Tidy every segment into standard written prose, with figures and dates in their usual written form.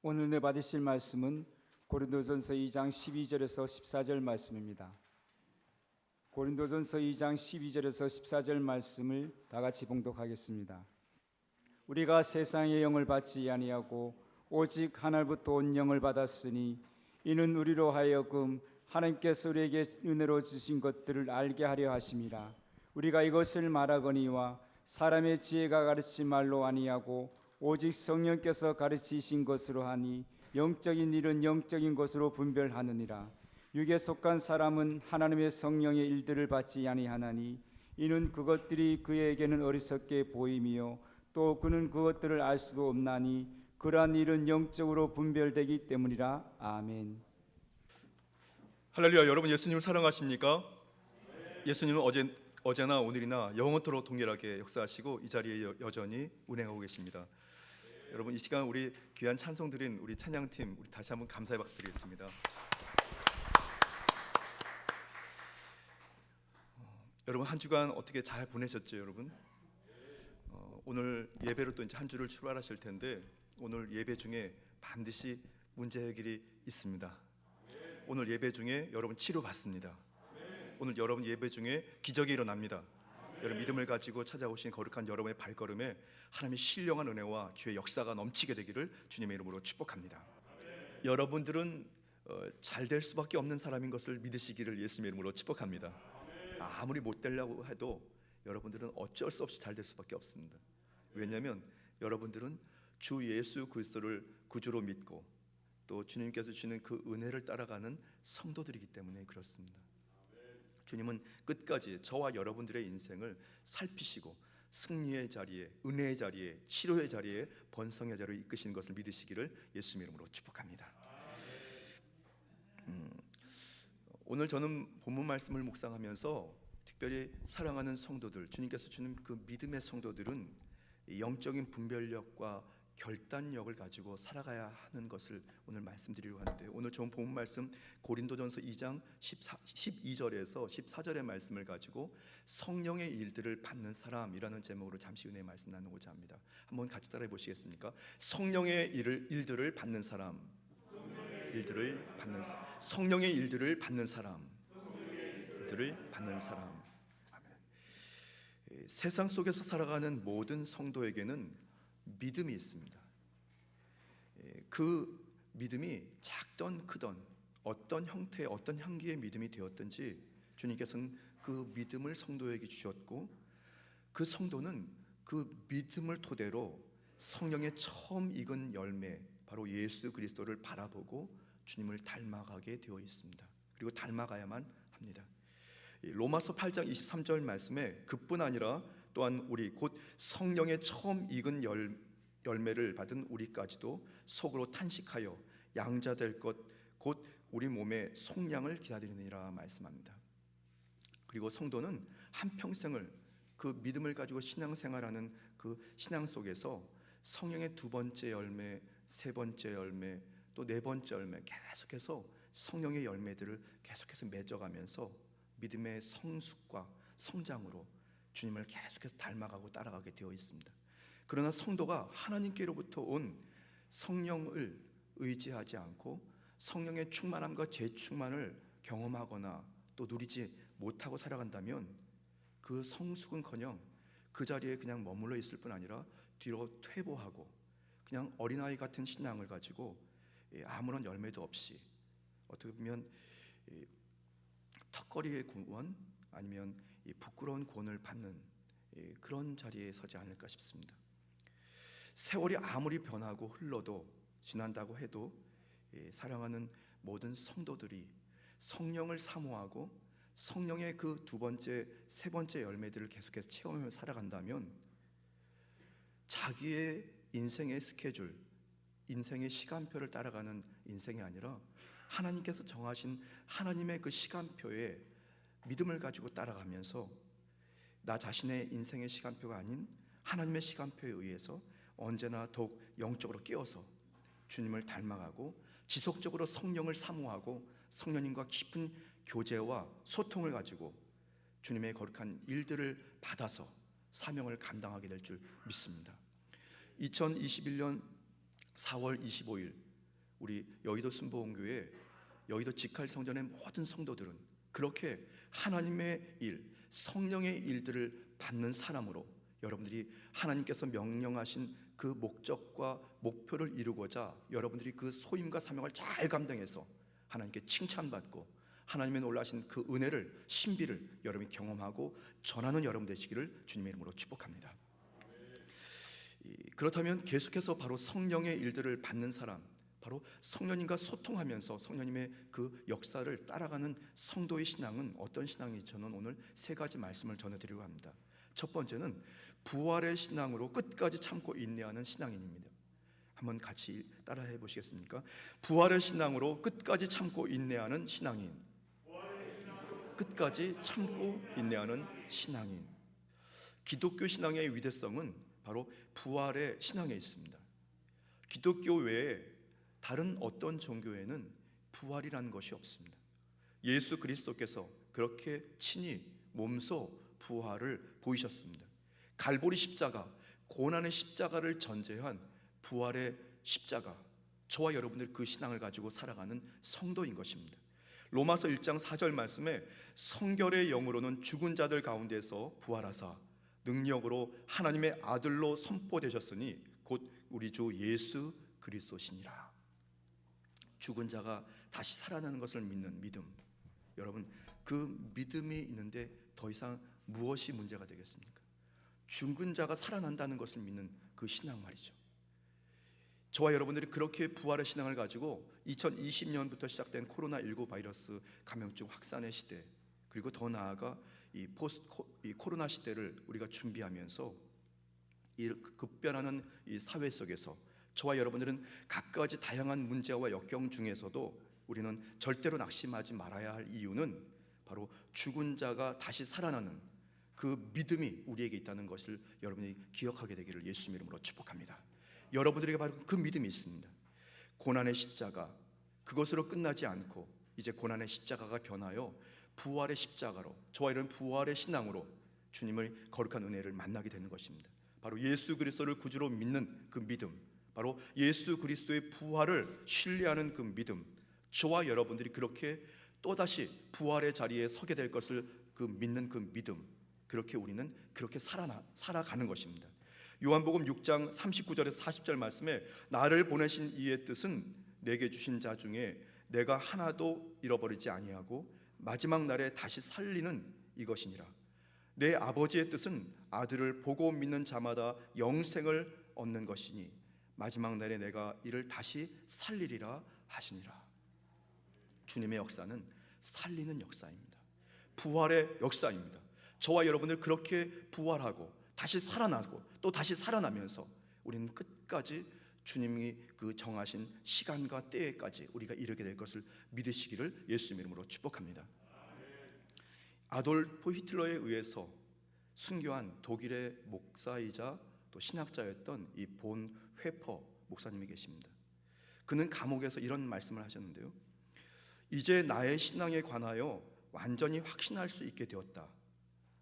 오늘 내 받으실 말씀은 고린도전서 2장 12절에서 14절 말씀입니다. 고린도전서 2장 12절에서 14절 말씀을 다 같이 봉독하겠습니다. 우리가 세상의 영을 받지 아니하고 오직 하늘부터 온 영을 받았으니 이는 우리로 하여금 하나님께서 우리에게 은혜로 주신 것들을 알게 하려 하심이라. 우리가 이것을 말하거니와 사람의 지혜가 가르친 말로 아니하고 오직 성령께서 가르치신 것으로 하니 영적인 일은 영적인 것으로 분별하느니라. 육에 속한 사람은 하나님의 성령의 일들을 받지 아니하나니 이는 그것들이 그에게는 어리석게 보임이요 또 그는 그것들을 알 수도 없나니 그러한 일은 영적으로 분별되기 때문이라. 아멘. 할렐루야. 여러분 예수님을 사랑하십니까? 예수님은 어제나 오늘이나 영원토록 동일하게 역사하시고 이 자리에 여전히 운행하고 계십니다. 여러분 이 시간 우리 귀한 찬송 드린 우리 찬양팀 우리 다시 한번 감사의 박수 드리겠습니다. 여러분 한 주간 어떻게 잘 보내셨죠, 여러분? 오늘 예배로 또 이제 한 주를 출발하실 텐데 오늘 예배 중에 반드시 문제 해결이 있습니다. 오늘 예배 중에 여러분 치료받습니다. 오늘 여러분 예배 중에 기적이 일어납니다. 여러분 믿음을 가지고 찾아오신 거룩한 여러분의 발걸음에 하나님의 신령한 은혜와 주의 역사가 넘치게 되기를 주님의 이름으로 축복합니다. 여러분들은 잘 될 수밖에 없는 사람인 것을 믿으시기를 예수님의 이름으로 축복합니다. 아무리 못 되려고 해도 여러분들은 어쩔 수 없이 잘 될 수밖에 없습니다. 왜냐하면 여러분들은 주 예수 그리스도를 구주로 믿고 또 주님께서 주시는 그 은혜를 따라가는 성도들이기 때문에 그렇습니다. 주님은 끝까지 저와 여러분들의 인생을 살피시고 승리의 자리에, 은혜의 자리에, 치료의 자리에, 번성의 자리에 이끄시는 것을 믿으시기를 예수님의 이름으로 축복합니다. 오늘 저는 본문 말씀을 묵상하면서 특별히 사랑하는 성도들, 주님께서 주는 그 믿음의 성도들은 영적인 분별력과 결단력을 가지고 살아가야 하는 것을 오늘 말씀드리려고 하는데, 오늘 좋은 본문 말씀 고린도전서 2장 12절에서 14절의 말씀을 가지고 성령의 일들을 받는 사람이라는 제목으로 잠시 은혜의 말씀 나누고자 합니다. 한번 같이 따라해 보시겠습니까? 성령의 일들을 받는 사람, 성령의 일들을 받는 사람, 아멘. 세상 속에서 살아가는 모든 성도에게는 믿음이 있습니다. 그 믿음이 작던 크던 어떤 형태, 어떤 향기의 믿음이 되었든지 주님께서는 그 믿음을 성도에게 주셨고, 그 성도는 그 믿음을 토대로 성령의 처음 익은 열매, 바로 예수 그리스도를 바라보고 주님을 닮아가게 되어 있습니다. 그리고 닮아가야만 합니다. 로마서 8장 23절 말씀에 그뿐 아니라 또한 우리 곧 성령의 처음 익은 열매를 받은 우리까지도 속으로 탄식하여 양자 될 것 곧 우리 몸의 속량을 기다리느니라 말씀합니다. 그리고 성도는 한평생을 그 믿음을 가지고 신앙생활하는 그 신앙 속에서 성령의 두 번째 열매, 세 번째 열매, 또 네 번째 열매, 계속해서 성령의 열매들을 계속해서 맺어가면서 믿음의 성숙과 성장으로 주님을 계속해서 닮아가고 따라가게 되어 있습니다. 그러나 성도가 하나님께로부터 온 성령을 의지하지 않고 성령의 충만함과 재충만을 경험하거나 또 누리지 못하고 살아간다면 그 성숙은커녕 그 자리에 그냥 머물러 있을 뿐 아니라 뒤로 퇴보하고 그냥 어린아이 같은 신앙을 가지고 아무런 열매도 없이 어떻게 보면 턱걸이의 구원 아니면 부끄러운 구원을 받는 그런 자리에 서지 않을까 싶습니다. 세월이 아무리 변하고 흘러도 지난다고 해도 사랑하는 모든 성도들이 성령을 사모하고 성령의 그 두 번째, 세 번째 열매들을 계속해서 체험하며 살아간다면 자기의 인생의 스케줄, 인생의 시간표를 따라가는 인생이 아니라 하나님께서 정하신 하나님의 그 시간표에 믿음을 가지고 따라가면서 나 자신의 인생의 시간표가 아닌 하나님의 시간표에 의해서 언제나 더욱 영적으로 깨어서 주님을 닮아가고 지속적으로 성령을 사모하고 성령님과 깊은 교제와 소통을 가지고 주님의 거룩한 일들을 받아서 사명을 감당하게 될 줄 믿습니다. 2021년 4월 25일 우리 여의도 순복음교회 여의도 직할 성전의 모든 성도들은 그렇게 하나님의 일, 성령의 일들을 받는 사람으로 여러분들이 하나님께서 명령하신 그 목적과 목표를 이루고자 여러분들이 그 소임과 사명을 잘 감당해서 하나님께 칭찬받고 하나님의 놀라신 그 은혜를, 신비를 여러분이 경험하고 전하는 여러분 되시기를 주님의 이름으로 축복합니다. 그렇다면 계속해서 바로 성령의 일들을 받는 사람, 바로 성령님과 소통하면서 성령님의 그 역사를 따라가는 성도의 신앙은 어떤 신앙인지 저는 오늘 세 가지 말씀을 전해드리려고 합니다. 첫 번째는 부활의 신앙으로 끝까지 참고 인내하는 신앙인입니다. 한번 같이 따라해 보시겠습니까? 부활의 신앙으로 끝까지 참고 인내하는 신앙인. 끝까지 참고 인내하는 신앙인. 기독교 신앙의 위대성은 바로 부활의 신앙에 있습니다. 기독교 외에 다른 어떤 종교에는 부활이라는 것이 없습니다. 예수 그리스도께서 그렇게 친히 몸소 부활을 보이셨습니다. 갈보리 십자가, 고난의 십자가를 전제한 부활의 십자가, 저와 여러분들 그 신앙을 가지고 살아가는 성도인 것입니다. 로마서 1장 4절 말씀에 성결의 영으로는 죽은 자들 가운데서 부활하사 능력으로 하나님의 아들로 선포되셨으니 곧 우리 주 예수 그리스도시니라. 죽은 자가 다시 살아나는 것을 믿는 믿음, 여러분 그 믿음이 있는데 더 이상 무엇이 문제가 되겠습니까? 죽은 자가 살아난다는 것을 믿는 그 신앙 말이죠. 저와 여러분들이 그렇게 부활의 신앙을 가지고 2020년부터 시작된 코로나19 바이러스 감염증 확산의 시대, 그리고 더 나아가 이 코로나 시대를 우리가 준비하면서 이 급변하는 이 사회 속에서 저와 여러분들은 각가지 다양한 문제와 역경 중에서도 우리는 절대로 낙심하지 말아야 할 이유는 바로 죽은 자가 다시 살아나는 그 믿음이 우리에게 있다는 것을 여러분이 기억하게 되기를 예수님 이름으로 축복합니다. 여러분들에게 바로 그 믿음이 있습니다. 고난의 십자가, 그것으로 끝나지 않고 이제 고난의 십자가가 변하여 부활의 십자가로, 저와 이런 부활의 신앙으로 주님의 거룩한 은혜를 만나게 되는 것입니다. 바로 예수 그리스도를 구주로 믿는 그 믿음, 바로 예수 그리스도의 부활을 신뢰하는 그 믿음, 저와 여러분들이 그렇게 또다시 부활의 자리에 서게 될 것을 그 믿는 그 믿음, 그렇게 우리는 그렇게 살아가는 것입니다. 요한복음 6장 39절에서 40절 말씀에 나를 보내신 이의 뜻은 내게 주신 자 중에 내가 하나도 잃어버리지 아니하고 마지막 날에 다시 살리는 이것이니라. 내 아버지의 뜻은 아들을 보고 믿는 자마다 영생을 얻는 것이니 마지막 날에 내가 이를 다시 살리리라 하시니라. 주님의 역사는 살리는 역사입니다. 부활의 역사입니다. 저와 여러분들 그렇게 부활하고 다시 살아나고 또 다시 살아나면서 우리는 끝까지 주님이 그 정하신 시간과 때에까지 우리가 이르게 될 것을 믿으시기를 예수님 이름으로 축복합니다. 아돌프 히틀러에 의해서 순교한 독일의 목사이자 또 신학자였던 이 본 회퍼 목사님이 계십니다. 그는 감옥에서 이런 말씀을 하셨는데요. 이제 나의 신앙에 관하여 완전히 확신할 수 있게 되었다.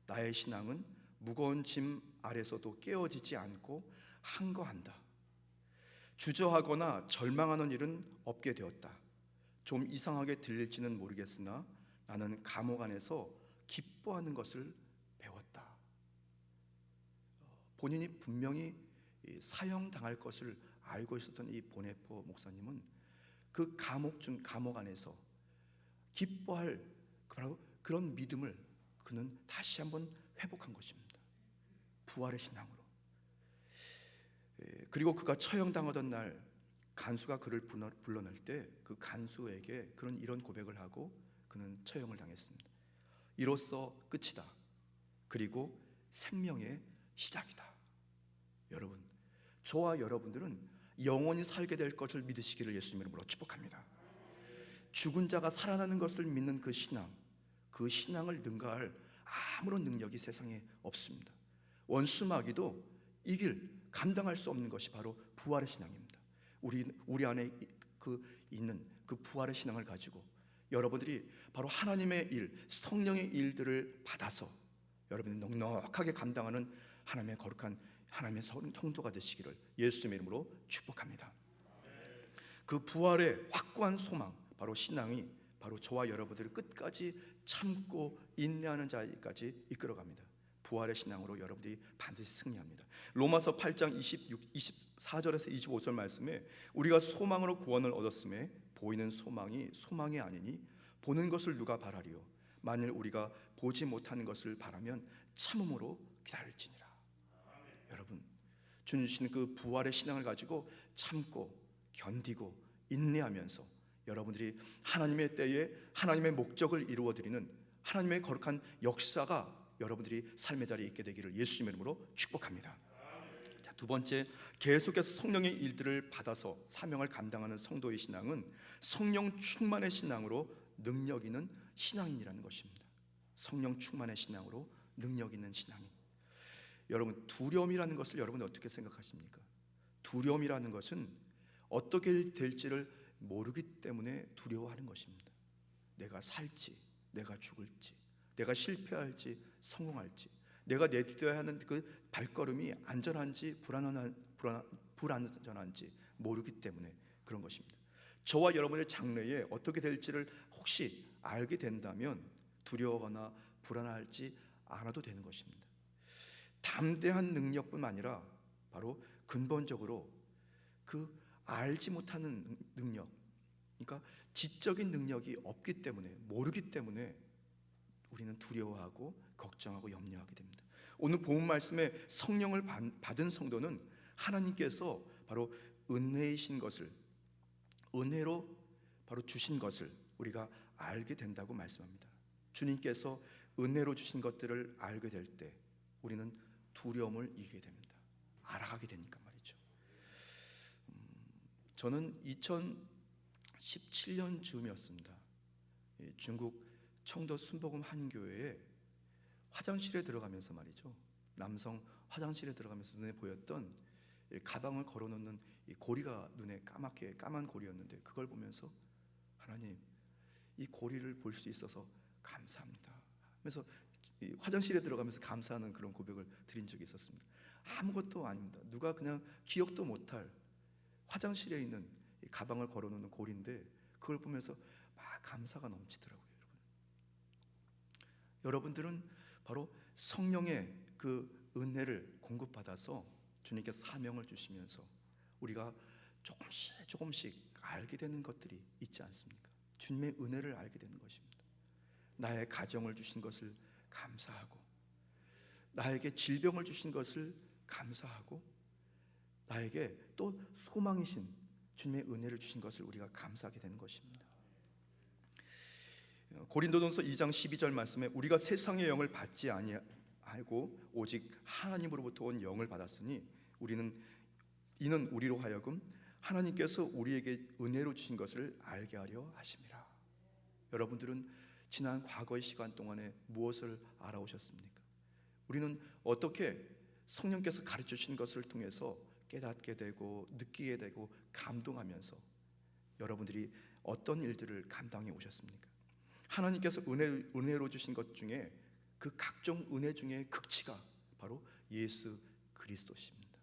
나의 신앙은 무거운 짐 아래서도 깨어지지 않고 항거한다. 주저하거나 절망하는 일은 없게 되었다. 좀 이상하게 들릴지는 모르겠으나 나는 감옥 안에서 기뻐하는 것을 배웠다. 본인이 분명히 사형당할 것을 알고 있었던 이 보네포 목사님은 그 감옥 안에서 기뻐할 바로 그런 믿음을 그는 다시 한번 회복한 것입니다. 부활의 신앙으로. 그리고 그가 처형당하던 날 간수가 그를 불러낼 때 그 간수에게 이런 고백을 하고 그는 처형을 당했습니다. 이로써 끝이다. 그리고 생명의 시작이다. 여러분, 저와 여러분들은 영원히 살게 될 것을 믿으시기를 예수님 이름으로 축복합니다. 죽은 자가 살아나는 것을 믿는 그 신앙, 그 신앙을 능가할 아무런 능력이 세상에 없습니다. 원수 마귀도 감당할 수 없는 것이 바로 부활의 신앙입니다. 우리 안에 있는 그 부활의 신앙을 가지고 여러분들이 바로 하나님의 일, 성령의 일들을 받아서 여러분이 넉넉하게 감당하는 하나님의 거룩한 하나님의 성도가 되시기를 예수님의 이름으로 축복합니다. 그 부활의 확고한 소망, 바로 신앙이 바로 저와 여러분들을 끝까지 참고 인내하는 자리까지 이끌어갑니다. 부활의 신앙으로 여러분들이 반드시 승리합니다. 로마서 8장 24절에서 25절 말씀에 우리가 소망으로 구원을 얻었음에 보이는 소망이 소망이 아니니 보는 것을 누가 바라리요? 만일 우리가 보지 못하는 것을 바라면 참음으로 기다릴지니라. 여러분, 주님 주시는 그 부활의 신앙을 가지고 참고 견디고 인내하면서 여러분들이 하나님의 때에 하나님의 목적을 이루어드리는 하나님의 거룩한 역사가 여러분들이 삶의 자리에 있게 되기를 예수님의 이름으로 축복합니다. 자, 두 번째, 계속해서 성령의 일들을 받아서 사명을 감당하는 성도의 신앙은 성령 충만의 신앙으로 능력 있는 신앙인이라는 것입니다. 성령 충만의 신앙으로 능력 있는 신앙인. 여러분, 두려움이라는 것을 여러분 어떻게 생각하십니까? 두려움이라는 것은 어떻게 될지를 모르기 때문에 두려워하는 것입니다. 내가 살지, 내가 죽을지, 내가 실패할지 성공할지, 내가 내딛어야 하는 그 발걸음이 안전한지 불안전한지 모르기 때문에 그런 것입니다. 저와 여러분의 장래에 어떻게 될지를 혹시 알게 된다면 두려워하거나 불안할지 않아도 되는 것입니다. 담대한 능력뿐만 아니라 바로 근본적으로 그 알지 못하는 능력, 그러니까 지적인 능력이 없기 때문에, 모르기 때문에 우리는 두려워하고 걱정하고 염려하게 됩니다. 오늘 본문 말씀에 성령을 받은 성도는 하나님께서 바로 은혜이신 것을, 은혜로 바로 주신 것을 우리가 알게 된다고 말씀합니다. 주님께서 은혜로 주신 것들을 알게 될 때 우리는 두려움을 이기게 됩니다. 알아가게 되니까 말이죠. 저는 2017년 즈음이었습니다. 중국 청도 순복음 한인교회에 화장실에 들어가면서 말이죠, 남성 화장실에 들어가면서 눈에 보였던 가방을 걸어놓는 이 고리가 눈에 까맣게 까만 고리였는데, 그걸 보면서 하나님, 이 고리를 볼 수 있어서 감사합니다 하면서 화장실에 들어가면서 감사하는 그런 고백을 드린 적이 있었습니다. 아무것도 아닙니다. 누가 그냥 기억도 못할 화장실에 있는 이 가방을 걸어놓는 고리인데 그걸 보면서 막 감사가 넘치더라고요. 여러분들은 바로 성령의 그 은혜를 공급받아서 주님께 사명을 주시면서 우리가 조금씩 알게 되는 것들이 있지 않습니까? 주님의 은혜를 알게 되는 것입니다. 나의 가정을 주신 것을 감사하고, 나에게 질병을 주신 것을 감사하고, 나에게 또 소망이신 주님의 은혜를 주신 것을 우리가 감사하게 되는 것입니다. 고린도전서 2장 12절 말씀에 우리가 세상의 영을 받지 아니하고 오직 하나님으로부터 온 영을 받았으니 이는 우리로 하여금 하나님께서 우리에게 은혜로 주신 것을 알게 하려 하심이라. 여러분들은 지난 과거의 시간 동안에 무엇을 알아오셨습니까? 우리는 어떻게 성령께서 가르쳐 주신 것을 통해서 깨닫게 되고 느끼게 되고 감동하면서 여러분들이 어떤 일들을 감당해 오셨습니까? 하나님께서 은혜로 주신 것 중에 그 각종 은혜 중에 극치가 바로 예수 그리스도십니다.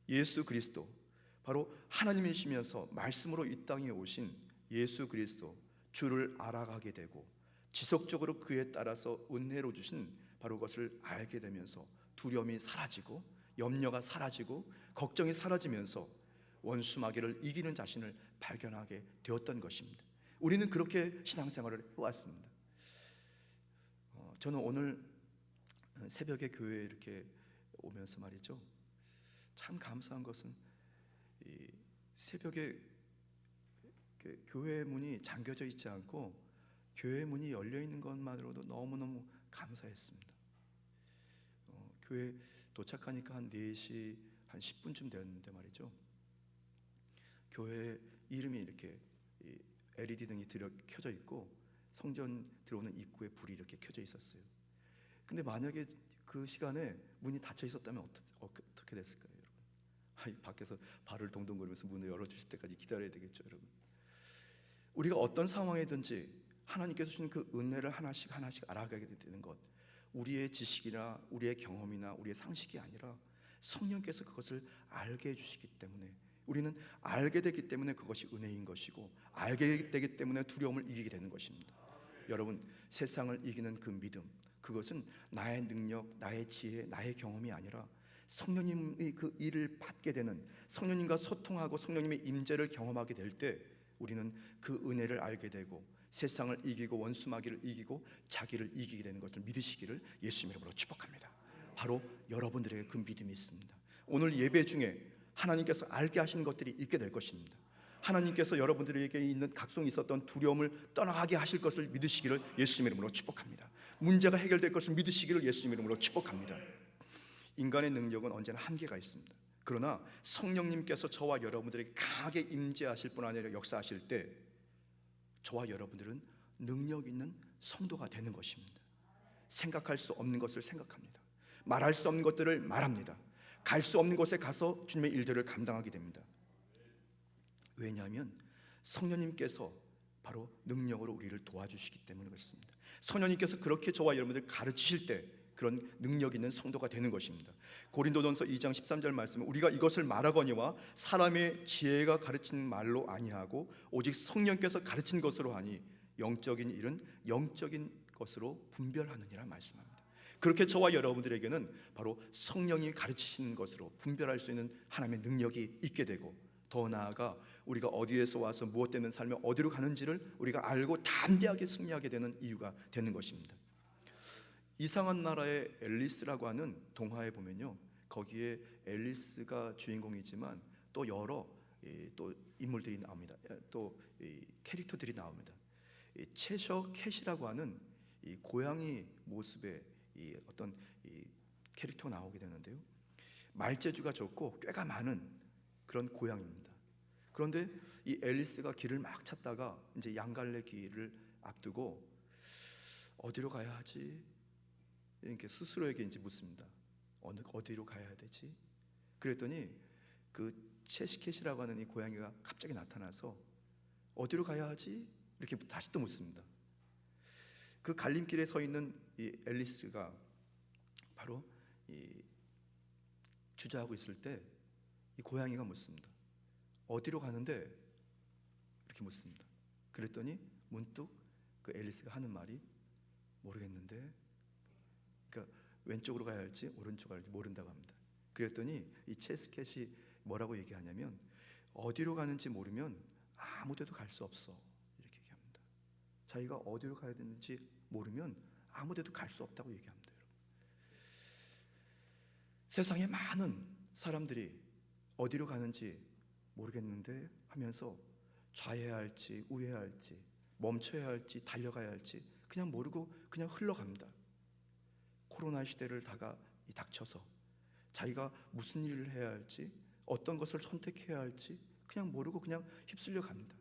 예수 그리스도, 바로 하나님이시면서 말씀으로 이 땅에 오신 예수 그리스도, 주를 알아가게 되고 지속적으로 그에 따라서 은혜로 주신 바로 그것을 알게 되면서 두려움이 사라지고 염려가 사라지고 걱정이 사라지면서 원수 마귀를 이기는 자신을 발견하게 되었던 것입니다. 우리는 그렇게 신앙생활을 해왔습니다. 저는 오늘 새벽에 교회에 이렇게 오면서 말이죠, 참 감사한 것은 이 새벽에 교회 문이 잠겨져 있지 않고 교회 문이 열려 있는 것만으로도 너무너무 감사했습니다. 교회 도착하니까 한 4시 한 10분쯤 되었는데 말이죠, 교회 이름이 이렇게 LED 등이 켜져 있고 성전 들어오는 입구에 불이 이렇게 켜져 있었어요. 근데 만약에 그 시간에 문이 닫혀 있었다면 어떻게 됐을까요, 여러분? 밖에서 발을 동동거리면서 문을 열어주실 때까지 기다려야 되겠죠, 여러분. 우리가 어떤 상황이든지 하나님께서 주신 그 은혜를 하나씩 알아가게 되는 것, 우리의 지식이나 우리의 경험이나 우리의 상식이 아니라 성령께서 그것을 알게 해주시기 때문에 우리는 알게 되기 때문에 그것이 은혜인 것이고, 알게 되기 때문에 두려움을 이기게 되는 것입니다. 여러분, 세상을 이기는 그 믿음, 그것은 나의 능력, 나의 지혜, 나의 경험이 아니라 성령님의 그 일을 받게 되는, 성령님과 소통하고 성령님의 임재를 경험하게 될 때 우리는 그 은혜를 알게 되고 세상을 이기고 원수마귀를 이기고 자기를 이기게 되는 것을 믿으시기를 예수님 이름으로 축복합니다. 바로 여러분들에게 그 믿음이 있습니다. 오늘 예배 중에 하나님께서 알게 하시는 것들이 있게 될 것입니다. 하나님께서 여러분들에게 있는 각종 있었던 두려움을 떠나가게 하실 것을 믿으시기를 예수님 이름으로 축복합니다. 문제가 해결될 것을 믿으시기를 예수님 이름으로 축복합니다. 인간의 능력은 언제나 한계가 있습니다. 그러나 성령님께서 저와 여러분들에게 강하게 임재하실 뿐 아니라 역사하실 때 저와 여러분들은 능력 있는 성도가 되는 것입니다. 생각할 수 없는 것을 생각합니다. 말할 수 없는 것들을 말합니다. 갈 수 없는 곳에 가서 주님의 일들을 감당하게 됩니다. 왜냐하면 성령님께서 바로 능력으로 우리를 도와주시기 때문에 그렇습니다. 성령님께서 그렇게 저와 여러분들 가르치실 때 그런 능력 있는 성도가 되는 것입니다. 고린도전서 2장 13절 말씀은 우리가 이것을 말하거니와 사람의 지혜가 가르치는 말로 아니하고 오직 성령께서 가르친 것으로 하니 영적인 일은 영적인 것으로 분별하느니라 말씀합니다. 그렇게 저와 여러분들에게는 바로 성령이 가르치시는 것으로 분별할 수 있는 하나님의 능력이 있게 되고, 더 나아가 우리가 어디에서 와서 무엇 때문에 살며 어디로 가는지를 우리가 알고 담대하게 승리하게 되는 이유가 되는 것입니다. 이상한 나라의 앨리스라고 하는 동화에 보면요, 거기에 앨리스가 주인공이지만 또 여러 또 인물들이 나옵니다. 또 캐릭터들이 나옵니다. 채셔 캣이라고 하는 이 고양이 모습의 이 어떤 이 캐릭터가 나오게 되는데요, 말재주가 좋고 꾀가 많은 그런 고양이입니다. 그런데 이 앨리스가 길을 막 찾다가 이제 양갈래 길을 앞두고 어디로 가야 하지? 이렇게 스스로에게 이제 묻습니다. 어디로 가야 되지? 그랬더니 그 채시캣이라고 하는 이 고양이가 갑자기 나타나서 어디로 가야 하지? 이렇게 다시 또 묻습니다. 그 갈림길에 서 있는 이 앨리스가 바로 이 주저하고 있을 때 이 고양이가 묻습니다. 어디로 가는데? 이렇게 묻습니다. 그랬더니 문득 그 앨리스가 하는 말이 모르겠는데, 그러니까 왼쪽으로 가야 할지 오른쪽으로 가야 할지 모른다고 합니다. 그랬더니 이 채스캣이 뭐라고 얘기하냐면 어디로 가는지 모르면 아무 데도 갈 수 없어, 이렇게 얘기합니다. 자기가 어디로 가야 되는지 모르면 아무 데도 갈 수 없다고 얘기합니다. 세상에 많은 사람들이 어디로 가는지 모르겠는데 하면서 좌회해야 할지 우회해야 할지 멈춰야 할지 달려가야 할지 그냥 모르고 그냥 흘러갑니다. 코로나 시대를 닥쳐서 자기가 무슨 일을 해야 할지 어떤 것을 선택해야 할지 그냥 모르고 그냥 휩쓸려 갑니다.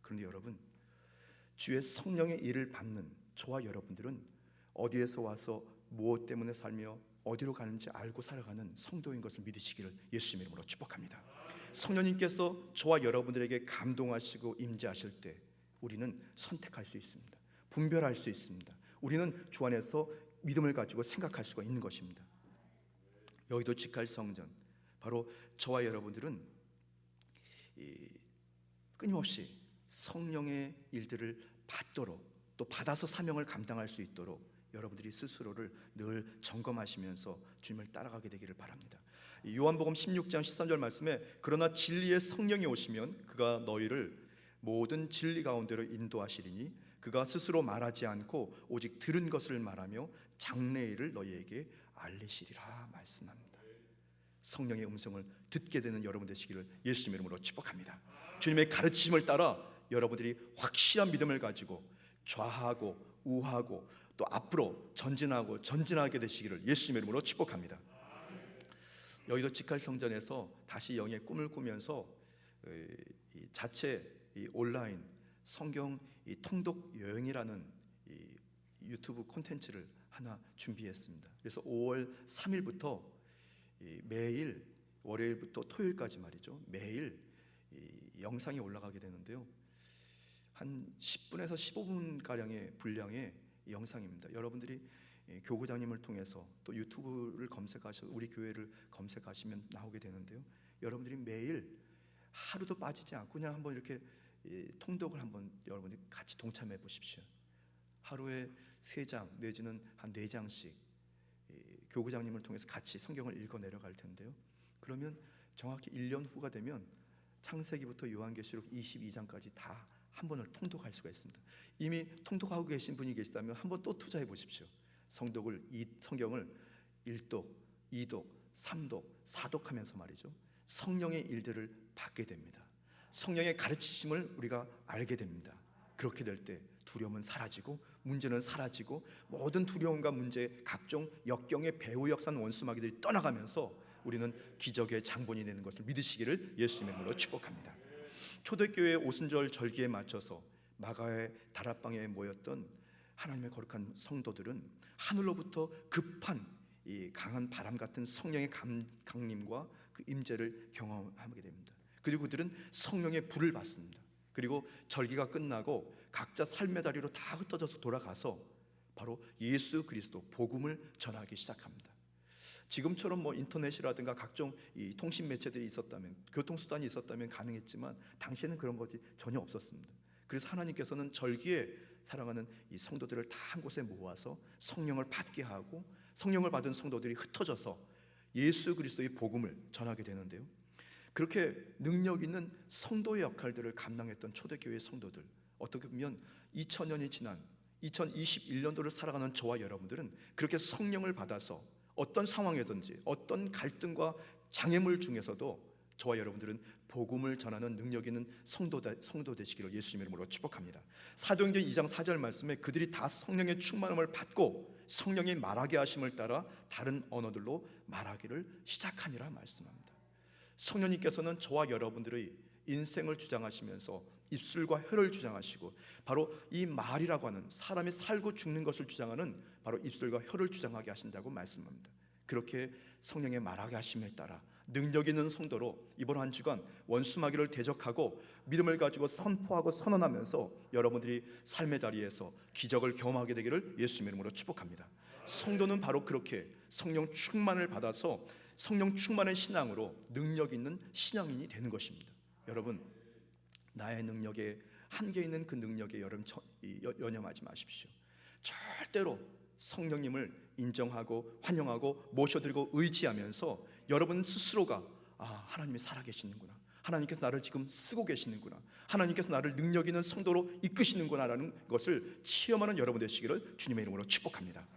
그런데 여러분, 주의 성령의 일을 받는 저와 여러분들은 어디에서 와서 무엇 때문에 살며 어디로 가는지 알고 살아가는 성도인 것을 믿으시기를 예수님 이름으로 축복합니다. 성령님께서 저와 여러분들에게 감동하시고 임재하실 때 우리는 선택할 수 있습니다. 분별할 수 있습니다. 우리는 주 안에서 믿음을 가지고 생각할 수가 있는 것입니다. 여의도 직할 성전, 바로 저와 여러분들은 끊임없이 성령의 일들을 받도록, 또 받아서 사명을 감당할 수 있도록 여러분들이 스스로를 늘 점검하시면서 주님을 따라가게 되기를 바랍니다. 요한복음 16장 13절 말씀에 그러나 진리의 성령이 오시면 그가 너희를 모든 진리 가운데로 인도하시리니 그가 스스로 말하지 않고 오직 들은 것을 말하며 장래일을 너희에게 알리시리라 말씀합니다. 성령의 음성을 듣게 되는 여러분 되시기를 예수님 이름으로 축복합니다. 주님의 가르침을 따라 여러분들이 확실한 믿음을 가지고 좌하고 우하고 또 앞으로 전진하게 되시기를 예수님 이름으로 축복합니다. 여의도 직할 성전에서 다시 영의 꿈을 꾸면서 이 자체 온라인 성경 통독 여행이라는 유튜브 콘텐츠를 하나 준비했습니다. 그래서 5월 3일부터 매일 월요일부터 토요일까지 말이죠, 매일 영상이 올라가게 되는데요, 한 10분에서 15분 가량의 분량의 영상입니다. 여러분들이 교구장님을 통해서 또 유튜브를 검색하셔서 우리 교회를 검색하시면 나오게 되는데요, 여러분들이 매일 하루도 빠지지 않고 그냥 한번 이렇게 통독을 한번 여러분이 같이 동참해 보십시오. 하루에 3장 내지는 한 4장씩 교구장님을 통해서 같이 성경을 읽어 내려갈 텐데요. 그러면 정확히 1년 후가 되면 창세기부터 요한계시록 22장까지 다 한 번을 통독할 수가 있습니다. 이미 통독하고 계신 분이 계시다면 한번 또 투자해 보십시오. 이 성경을 1독, 2독, 3독, 4독하면서 말이죠. 성령의 일들을 받게 됩니다. 성령의 가르치심을 우리가 알게 됩니다. 그렇게 될 때 두려움은 사라지고 문제는 사라지고 모든 두려움과 문제, 각종 역경의 배후 역산 원수마귀들이 떠나가면서 우리는 기적의 장본이 되는 것을 믿으시기를 예수님의 이름으로 축복합니다. 초대교회 오순절 절기에 맞춰서 마가의 다락방에 모였던 하나님의 거룩한 성도들은 하늘로부터 급한 이 강한 바람 같은 성령의 강림과 그 임재를 경험하게 됩니다. 그리고 그들은 성령의 불을 받습니다. 그리고 절기가 끝나고 각자 삶의 다리로 다 흩어져서 돌아가서 바로 예수 그리스도 복음을 전하기 시작합니다. 지금처럼 인터넷이라든가 각종 이 통신 매체들이 있었다면, 교통수단이 있었다면 가능했지만 당시에는 그런 것이 전혀 없었습니다. 그래서 하나님께서는 절기에 사랑하는 이 성도들을 다 한 곳에 모아서 성령을 받게 하고 성령을 받은 성도들이 흩어져서 예수 그리스도의 복음을 전하게 되는데요. 그렇게 능력 있는 성도의 역할들을 감당했던 초대교회 성도들, 어떻게 보면 2000년이 지난 2021년도를 살아가는 저와 여러분들은 그렇게 성령을 받아서 어떤 상황이든지 어떤 갈등과 장애물 중에서도 저와 여러분들은 복음을 전하는 능력 있는 성도 되시기를 예수님의 이름으로 축복합니다. 사도행전 2장 4절 말씀에 그들이 다 성령의 충만함을 받고 성령이 말하게 하심을 따라 다른 언어들로 말하기를 시작하니라 말씀합니다. 성령님께서는 저와 여러분들의 인생을 주장하시면서 입술과 혀를 주장하시고 바로 이 말이라고 하는 사람이 살고 죽는 것을 주장하는 바로 입술과 혀를 주장하게 하신다고 말씀합니다. 그렇게 성령의 말하게 하심에 따라 능력 있는 성도로 이번 한 주간 원수마귀를 대적하고 믿음을 가지고 선포하고 선언하면서 여러분들이 삶의 자리에서 기적을 경험하게 되기를 예수님의 이름으로 축복합니다. 성도는 바로 그렇게 성령 충만을 받아서 성령 충만의 신앙으로 능력 있는 신앙인이 되는 것입니다. 여러분, 나의 능력에 한계 있는 그 능력에 여러분 연연하지 마십시오. 절대로 성령님을 인정하고 환영하고 모셔드리고 의지하면서 여러분 스스로가 하나님이 살아계시는구나, 하나님께서 나를 지금 쓰고 계시는구나, 하나님께서 나를 능력 있는 성도로 이끄시는구나 라는 것을 체험하는 여러분 되시기를 주님의 이름으로 축복합니다.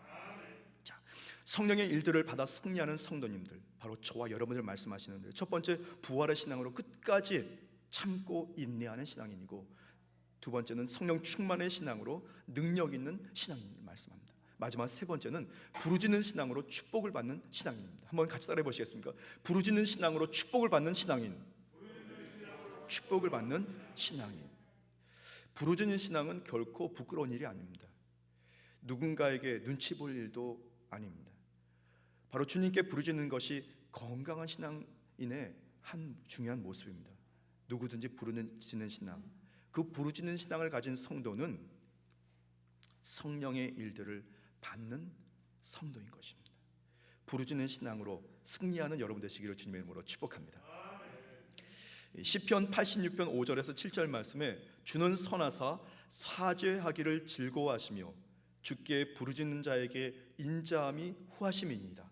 자, 성령의 일들을 받아 승리하는 성도님들, 바로 저와 여러분들 말씀하시는데, 첫 번째 부활의 신앙으로 끝까지 참고 인내하는 신앙인이고, 두 번째는 성령 충만의 신앙으로 능력 있는 신앙인을 말씀합니다. 마지막 세 번째는 부르짖는 신앙으로 축복을 받는 신앙인입니다. 한번 같이 따라해 보시겠습니까? 부르짖는 신앙으로 축복을 받는 신앙인. 축복을 받는 신앙인. 부르짖는 신앙은 결코 부끄러운 일이 아닙니다. 누군가에게 눈치 볼 일도 아닙니다. 바로 주님께 부르짖는 것이 건강한 신앙인의 한 중요한 모습입니다. 누구든지 부르짖는 신앙, 그 부르짖는 신앙을 가진 성도는 성령의 일들을 받는 성도인 것입니다. 부르짖는 신앙으로 승리하는 여러분 되시기를 주님의 이름으로 축복합니다. 시편 86편 5절에서 7절 말씀에 주는 선하사 사죄하기를 즐거워하시며 주께 부르짖는 자에게 인자함이 후하심이니이다.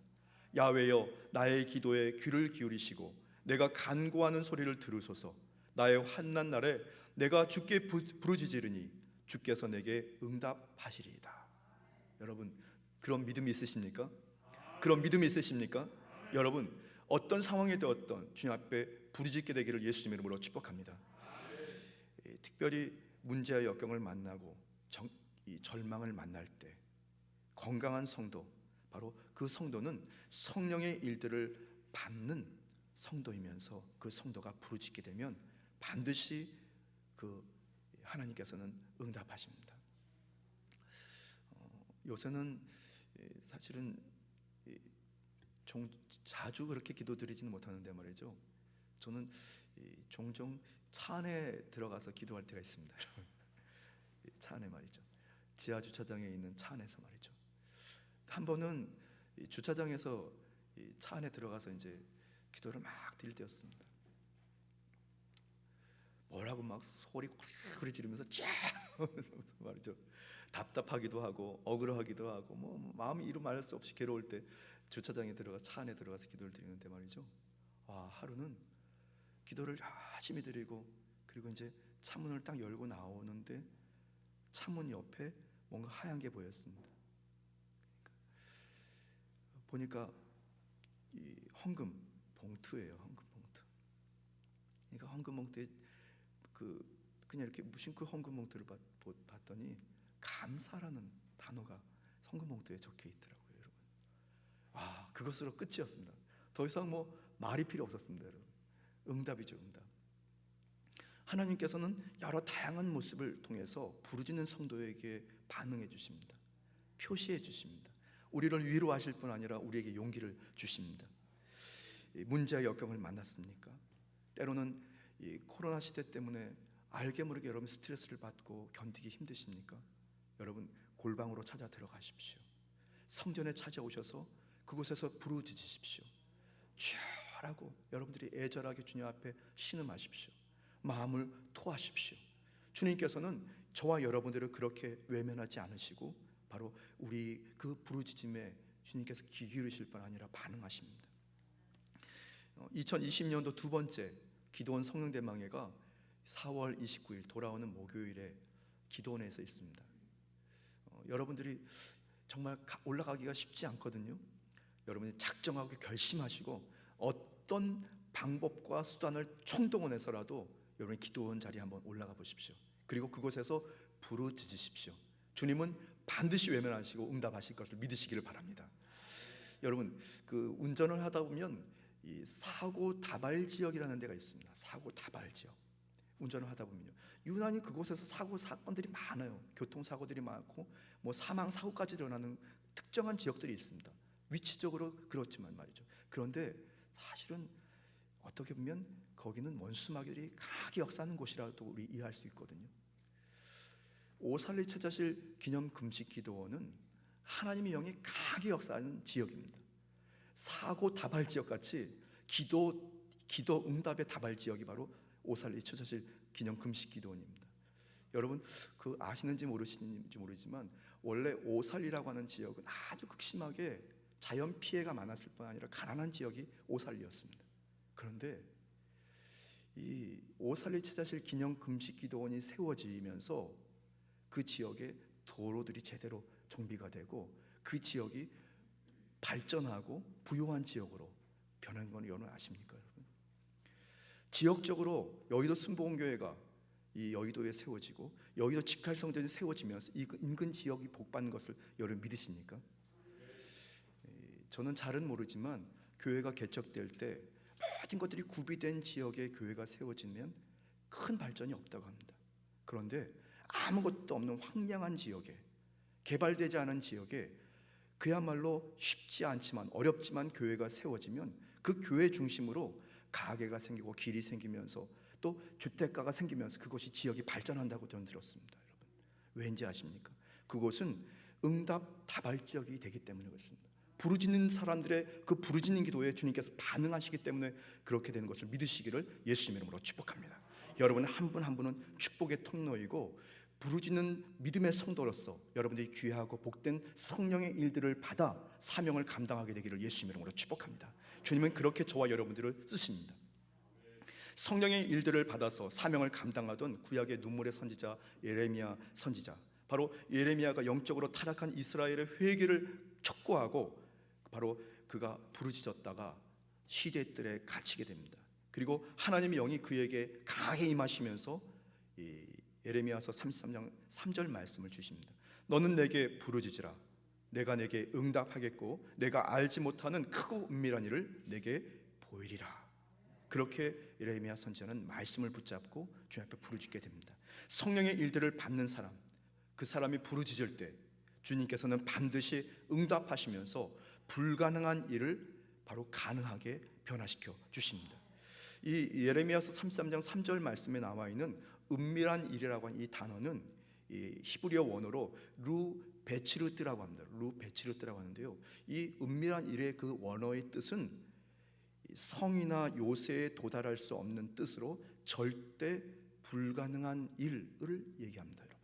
야훼여 나의 기도에 귀를 기울이시고 내가 간구하는 소리를 들으소서. 나의 환난 날에 내가 주께 부르짖으리니 주께서 내게 응답하시리이다. 여러분, 그런 믿음이 있으십니까? 그런 믿음이 있으십니까? 여러분, 어떤 상황이 되었던 주님 앞에 부르짖게 되기를 예수님의 이름으로 축복합니다. 특별히 문제와 역경을 만나고 이 절망을 만날 때 건강한 성도, 바로 그 성도는 성령의 일들을 받는 성도이면서 그 성도가 부르짖게 되면 반드시 그 하나님께서는 응답하십니다. 요새는 사실은 자주 그렇게 기도드리지는 못하는데 말이죠. 저는 종종 차 안에 들어가서 기도할 때가 있습니다. 차 안에 말이죠. 지하 주차장에 있는 차 안에서 말이죠. 한 번은 주차장에서 차 안에 들어가서 이제 기도를 막 드릴 때였습니다. 뭐라고 막 소리 지르면서 쫙 말이죠. 답답하기도 하고 억울하기도 하고 뭐 마음이 이루 말할 수 없이 괴로울 때 주차장에 들어가 차 안에 들어가서 기도를 드리는데 말이죠. 하루는 기도를 열심히 드리고 그리고 이제 창문을 딱 열고 나오는데 창문 옆에 뭔가 하얀 게 보였습니다. 보니까 이 헌금 봉투예요. 헌금 봉투. 그러니까 헌금 봉투에 그냥 이렇게 무심코 헌금 봉투를 봤더니 감사라는 단어가 헌금 봉투에 적혀 있더라고요, 여러분. 그것으로 끝이었습니다. 더 이상 뭐 말이 필요 없었습니다, 여러분. 응답이죠, 응답. 하나님께서는 여러 다양한 모습을 통해서 부르짖는 성도에게 반응해 주십니다. 표시해 주십니다. 우리를 위로하실 뿐 아니라 우리에게 용기를 주십니다. 문제와 역경을 만났습니까? 때로는 이 코로나 시대 때문에 알게 모르게 여러분 스트레스를 받고 견디기 힘드십니까? 여러분 골방으로 찾아 들어가십시오. 성전에 찾아오셔서 그곳에서 부르짖으십시오. 주여라고 여러분들이 애절하게 주님 앞에 신음하십시오. 마음을 토하십시오. 주님께서는 저와 여러분들을 그렇게 외면하지 않으시고 바로 우리 그 부르짖음에 주님께서 귀 기울이실 뿐 아니라 반응하십니다. 2020년도 두 번째 기도원 성령대망회가 4월 29일 돌아오는 목요일에 기도원에서 있습니다. 여러분들이 정말 올라가기가 쉽지 않거든요. 여러분이 작정하고 결심하시고 어떤 방법과 수단을 총동원해서라도 여러분이 기도원 자리에 한번 올라가 보십시오. 그리고 그곳에서 부르짖으십시오. 주님은 반드시 외면하시고 응답하실 것을 믿으시기를 바랍니다. 여러분 운전을 하다 보면 이 사고 다발 지역이라는 데가 있습니다. 사고 다발 지역. 운전을 하다 보면요, 유난히 그곳에서 사건들이 많아요. 교통사고들이 많고 뭐 사망 사고까지 일어나는 특정한 지역들이 있습니다. 위치적으로 그렇지만 말이죠. 그런데 사실은 어떻게 보면 거기는 원수마귀들이 강하게 역사하는 곳이라도 우리 이해할 수 있거든요. 오살리 처자실 기념 금식 기도원은 하나님의 영이 강하게 역사하는 지역입니다. 사고 다발 지역 같이 기도 응답의 다발 지역이 바로 오살리 처자실 기념 금식 기도원입니다. 여러분 아시는지 모르시는지 모르지만 원래 오살리라고 하는 지역은 아주 극심하게 자연 피해가 많았을 뿐 아니라 가난한 지역이 오살리였습니다. 그런데 이 오살리 처자실 기념 금식 기도원이 세워지면서 그 지역에 도로들이 제대로 정비가 되고 그 지역이 발전하고 부유한 지역으로 변한 건 여러분 아십니까? 여러분? 지역적으로 여의도 순복음교회가 이 여의도에 세워지고 여의도 직할성전이 세워지면서 이 인근 지역이 복받는 것을 여러분 믿으십니까? 저는 잘은 모르지만 교회가 개척될 때 모든 것들이 구비된 지역에 교회가 세워지면 큰 발전이 없다고 합니다. 그런데 아무것도 없는 황량한 지역에, 개발되지 않은 지역에 그야말로 쉽지 않지만 어렵지만 교회가 세워지면 그 교회 중심으로 가게가 생기고 길이 생기면서 또 주택가가 생기면서 그것이 지역이 발전한다고 저는 들었습니다. 여러분 왠지 아십니까? 그곳은 응답 다발 지역이 되기 때문에 그렇습니다. 부르짖는 사람들의 그 부르짖는 기도에 주님께서 반응하시기 때문에 그렇게 되는 것을 믿으시기를 예수님 이름으로 축복합니다. 여러분 한 분 한 분은 축복의 통로이고 부르짖는 믿음의 성도로서 여러분들이 귀하고 복된 성령의 일들을 받아 사명을 감당하게 되기를 예수님 이름으로 축복합니다. 주님은 그렇게 저와 여러분들을 쓰십니다. 성령의 일들을 받아서 사명을 감당하던 구약의 눈물의 선지자 예레미야 선지자, 바로 예레미야가 영적으로 타락한 이스라엘의 회개를 촉구하고 바로 그가 부르짖었다가 시대들에 갇히게 됩니다. 그리고 하나님의 영이 그에게 강하게 임하시면서 이 예레미야서 33장 3절 말씀을 주십니다. 너는 내게 부르짖으라. 내가 내게 응답하겠고 내가 알지 못하는 크고 은밀한 일을 내게 보이리라. 그렇게 예레미야 선지자는 말씀을 붙잡고 주님 앞에 부르짖게 됩니다. 성령의 일들을 받는 사람, 그 사람이 부르짖을 때 주님께서는 반드시 응답하시면서 불가능한 일을 바로 가능하게 변화시켜 주십니다. 이 예레미야서 33장 3절 말씀에 나와 있는 은밀한 일이라고 하는 이 단어는 이 히브리어 원어로 루베치르트라고 합니다. 루베치르트라고 하는데요, 이 은밀한 일의 그 원어의 뜻은 성이나 요새에 도달할 수 없는 뜻으로 절대 불가능한 일을 얘기합니다. 여러분,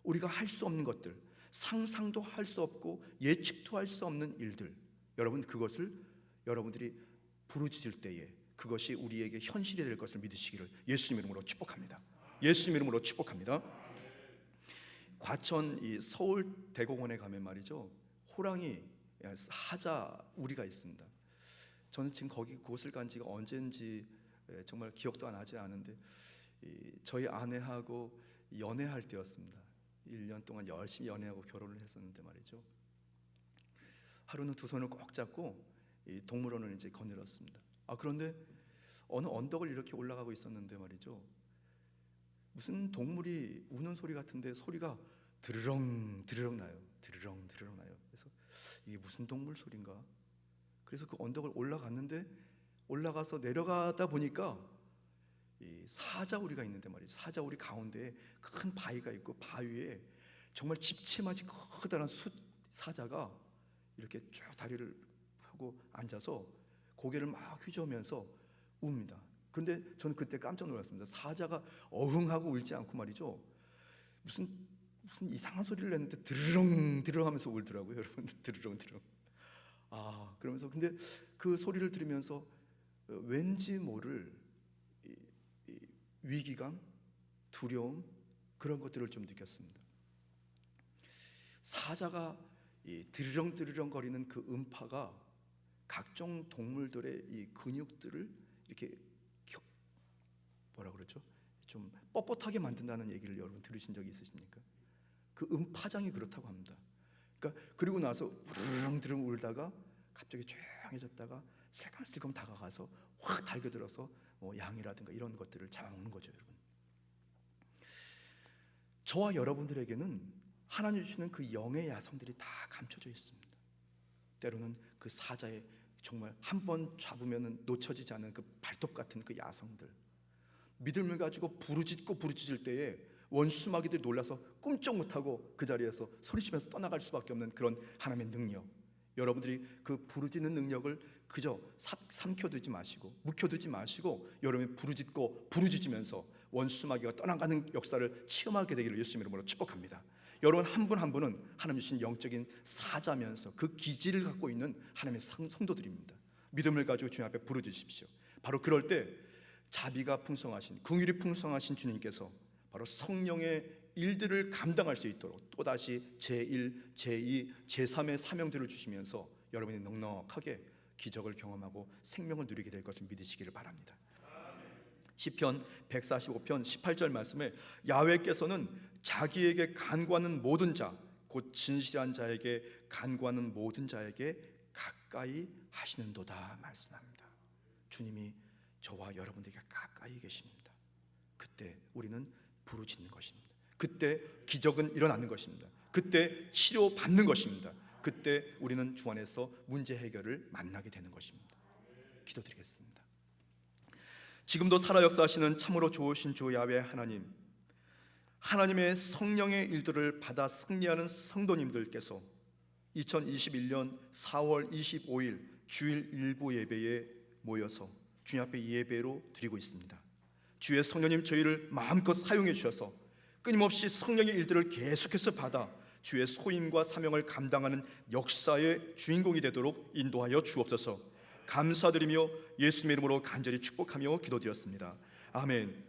우리가 할 수 없는 것들, 상상도 할 수 없고 예측도 할 수 없는 일들, 여러분 그것을 여러분들이 부르짖을 때에 그것이 우리에게 현실이 될 것을 믿으시기를 예수님 이름으로 축복합니다. 예수님 이름으로 축복합니다. 과천 이 서울 대공원에 가면 말이죠, 호랑이 사자 우리가 있습니다. 저는 지금 거기 그곳을 간 지가 언제인지 정말 기억도 안 나지 않은데, 저희 아내하고 연애할 때였습니다. 1년 동안 열심히 연애하고 결혼을 했었는데 말이죠, 하루는 두 손을 꼭 잡고 이 동물원을 이제 거닐었습니다. 그런데 어느 언덕을 이렇게 올라가고 있었는데 말이죠, 무슨 동물이 우는 소리 같은데 소리가 드르렁 드르렁 나요. 드르렁 드르렁 나요. 그래서 이게 무슨 동물 소리인가? 그래서 그 언덕을 올라갔는데, 올라가서 내려가다 보니까 이 사자우리가 있는데 말이죠, 사자우리 가운데에 큰 바위가 있고 바위에 정말 집채만치 커다란 사자가 이렇게 쭉 다리를 펴고 앉아서 고개를 막 휘저으면서 웁니다. 그런데 저는 그때 깜짝 놀랐습니다. 사자가 어흥하고 울지 않고 말이죠, 무슨 이상한 소리를 냈는데 드르렁 드르렁 하면서 울더라고요. 여러분, 드르렁 드르렁. 그러면서 근데 그 소리를 들으면서 왠지 모를 위기감, 두려움, 그런 것들을 좀 느꼈습니다. 사자가 이 드르렁 드르렁 거리는 그 음파가 각종 동물들의 이 근육들을 이렇게 뭐라 그러죠? 좀 뻣뻣하게 만든다는 얘기를 여러분 들으신 적이 있으십니까? 그 음파장이 그렇다고 합니다. 그러니까 그리고 나서 드르렁 드르렁 울다가 갑자기 조용해졌다가 슬금슬금 다가가서 확 달겨들어서 양이라든가 이런 것들을 잡아먹는 거죠. 여러분, 저와 여러분들에게는 하나님 주시는 그 영의 야성들이 다 감춰져 있습니다. 때로는 그 사자의 정말 한 번 잡으면 놓쳐지지 않는 그 발톱 같은 그 야성들, 믿음을 가지고 부르짖을 때에 원수마귀들이 놀라서 꼼짝 못하고 그 자리에서 소리치면서 떠나갈 수밖에 없는 그런 하나님의 능력, 여러분들이 그 부르짖는 능력을 그저 삼켜두지 마시고 묵혀두지 마시고 여러분이 부르짖으면서 원수마귀가 떠나가는 역사를 체험하게 되기를 예수님 이름으로 축복합니다. 여러분 한 분 한 분은 하나님 주신 영적인 사자면서 그 기질을 갖고 있는 하나님의 성도들입니다. 믿음을 가지고 주님 앞에 부르짖으십시오. 바로 그럴 때 자비가 풍성하신, 긍휼이 풍성하신 주님께서 바로 성령의 일들을 감당할 수 있도록 또다시 제1, 제2, 제3의 사명들을 주시면서 여러분이 넉넉하게 기적을 경험하고 생명을 누리게 될 것을 믿으시기를 바랍니다. 시편 145편 18절 말씀에 야훼께서는 자기에게 간구하는 모든 자, 곧 진실한 자에게 간구하는 모든 자에게 가까이 하시는도다 말씀합니다. 주님이 저와 여러분들에게 가까이 계십니다. 그때 우리는 부르짖는 것입니다. 그때 기적은 일어나는 것입니다. 그때 치료받는 것입니다. 그때 우리는 주 안에서 문제 해결을 만나게 되는 것입니다. 기도드리겠습니다. 지금도 살아 역사하시는 참으로 좋으신 주 야훼 하나님, 하나님의 성령의 일들을 받아 승리하는 성도님들께서 2021년 4월 25일 주일 일부 예배에 모여서 주님 앞에 예배로 드리고 있습니다. 주의 성령님 저희를 마음껏 사용해 주셔서 끊임없이 성령의 일들을 계속해서 받아 주의 소임과 사명을 감당하는 역사의 주인공이 되도록 인도하여 주옵소서. 감사드리며 예수님의 이름으로 간절히 축복하며 기도드렸습니다. 아멘.